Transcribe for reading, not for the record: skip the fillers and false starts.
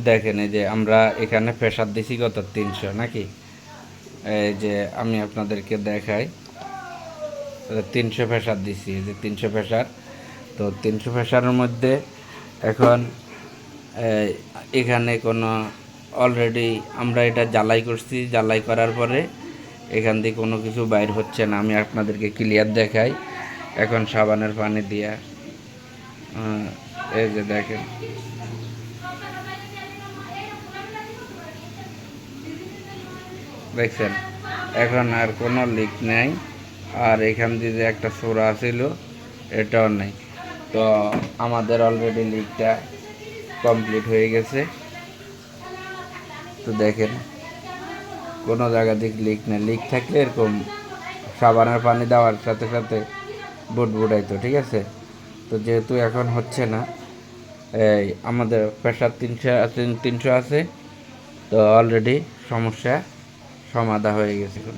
দেখেন এই যে আমরা এখানে প্রেসার দিছি কত 300 নাকি, এই যে আমি আপনাদেরকে দেখাই 300 প্রেসার দিছি, এই যে 300 প্রেসার। তো 300 প্রেসারের মধ্যে এখন এই, এখানে কোনো অলরেডি আমরা এটা জ্বালাই করছি, জ্বালাই করার পরে এখান দিয়ে কোনো কিছু বাইর হচ্ছে না। আমি আপনাদেরকে ক্লিয়ার দেখাই এখন সাবানের পানি দিয়া। এই যে দেখেন, দেখছেন এখন আর কোনো লিক নেই। আর এখান দিয়ে যে একটা ছোড়া ছিল এটাও নেই। তো আমাদের অলরেডি লিকটা কমপ্লিট হয়ে গেছে। তো দেখেন কোনো জায়গা থেকে লিক নেই। লিক থাকলে এরকম সাবানের পানি দেওয়ার সাথে সাথে বুটবুটাইতো, ঠিক আছে। তো যেহেতু এখন হচ্ছে না, এই আমাদের প্রেশার 300 আছে, তো অলরেডি সমস্যা সমাধা হয়ে গেছে এখন।